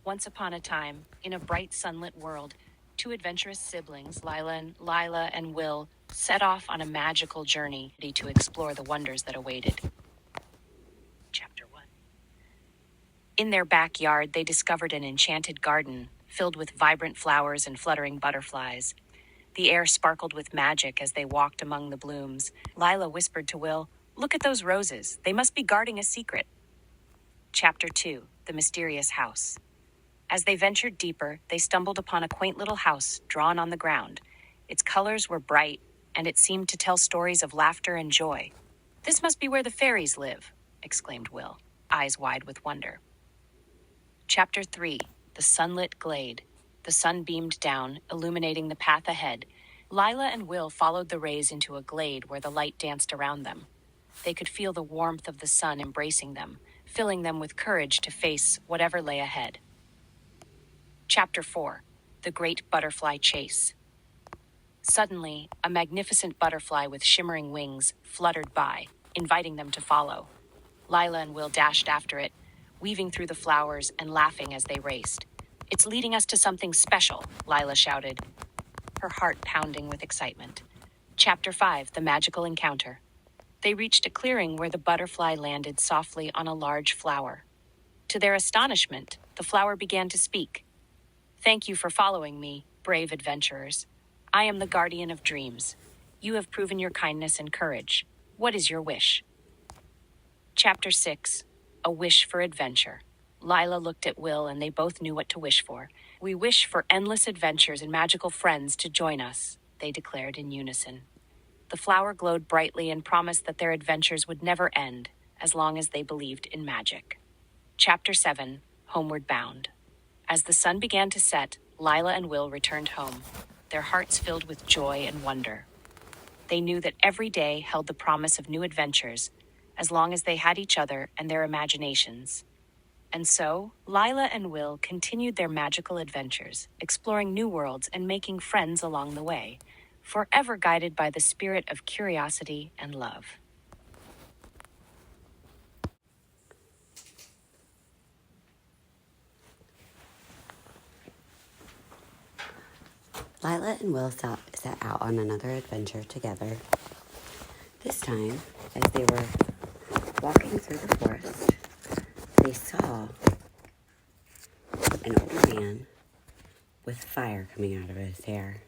Once upon a time, in a bright sunlit world, two adventurous siblings, Lila and Will, set off on a magical journey to explore the wonders that awaited. Chapter 1. In their backyard, they discovered an enchanted garden filled with vibrant flowers and fluttering butterflies. The air sparkled with magic as they walked among the blooms. Lila whispered to Will, "Look at those roses. They must be guarding a secret." Chapter 2. The Mysterious House. As they ventured deeper, they stumbled upon a quaint little house drawn on the ground. Its colors were bright, and it seemed to tell stories of laughter and joy. "This must be where the fairies live," exclaimed Will, eyes wide with wonder. Chapter 3. The Sunlit Glade. The sun beamed down, illuminating the path ahead. Lila and Will followed the rays into a glade where the light danced around them. They could feel the warmth of the sun embracing them, filling them with courage to face whatever lay ahead. Chapter 4. The Great Butterfly Chase. Suddenly, a magnificent butterfly with shimmering wings fluttered by, inviting them to follow. Lila and Will dashed after it, weaving through the flowers and laughing as they raced. "It's leading us to something special," Lila shouted, her heart pounding with excitement. Chapter 5. The Magical Encounter. They reached a clearing where the butterfly landed softly on a large flower. To their astonishment, the flower began to speak. "Thank you for following me, brave adventurers. I am the guardian of dreams. You have proven your kindness and courage. What is your wish?" Chapter 6. A Wish for Adventure. Lila looked at Will and they both knew what to wish for. "We wish for endless adventures and magical friends to join us," they declared in unison. The flower glowed brightly and promised that their adventures would never end, as long as they believed in magic. Chapter 7. Homeward Bound. As the sun began to set, Lila and Will returned home, their hearts filled with joy and wonder. They knew that every day held the promise of new adventures, as long as they had each other and their imaginations. And so, Lila and Will continued their magical adventures, exploring new worlds and making friends along the way, forever guided by the spirit of curiosity and love. Lila and Will set out on another adventure together. This time, as they were walking through the forest, they saw an old man with fire coming out of his hair.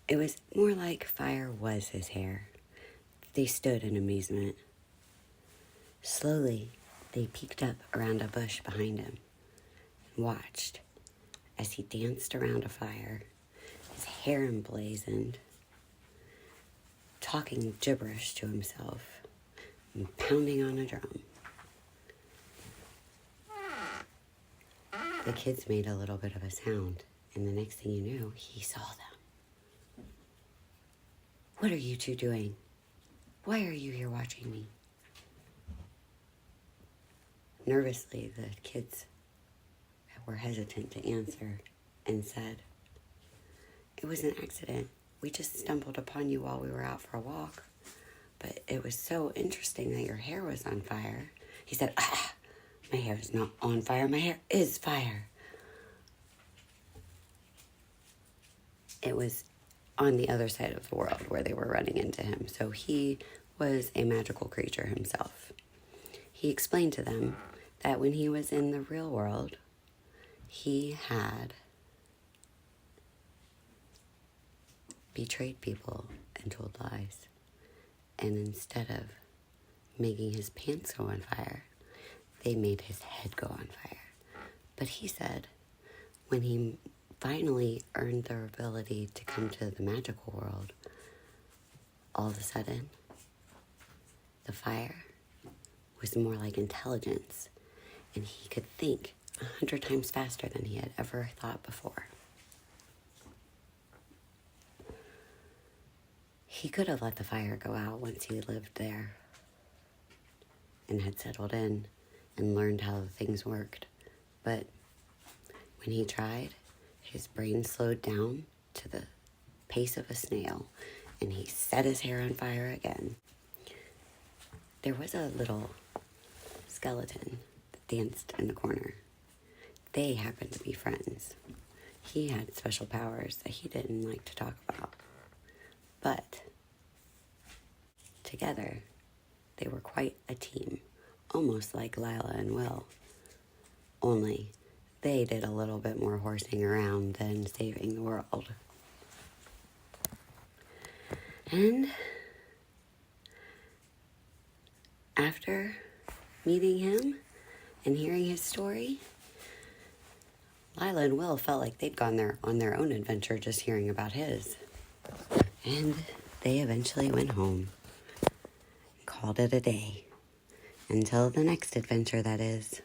It was more like fire was his hair. They stood in amazement. Slowly, they peeked up around a bush behind him and watched as he danced around a fire, his hair emblazoned, talking gibberish to himself and pounding on a drum. The kids made a little bit of a sound, and the next thing you knew, he saw them. "What are you two doing? Why are you here watching me?" Nervously, the kids were hesitant to answer and said, "It was an accident. We just stumbled upon you while we were out for a walk. But it was so interesting that your hair was on fire." He said, "My hair is not on fire. My hair is fire." It was on the other side of the world where they were running into him. So he was a magical creature himself. He explained to them that when he was in the real world, he had betrayed people and told lies. And instead of making his pants go on fire, they made his head go on fire. But he said when he finally earned the ability to come to the magical world, all of a sudden, the fire was more like intelligence, and he could think 100 times faster than he had ever thought before. He could have let the fire go out once he lived there and had settled in and learned how things worked. But when he tried, his brain slowed down to the pace of a snail, and he set his hair on fire again. There was a little skeleton danced in the corner. They happened to be friends. He had special powers that he didn't like to talk about. But together, they were quite a team, almost like Lila and Will. Only they did a little bit more horsing around than saving the world. And after meeting him and hearing his story, Lila and Will felt like they'd gone on their own adventure just hearing about his. And they eventually went home and called it a day. Until the next adventure, that is.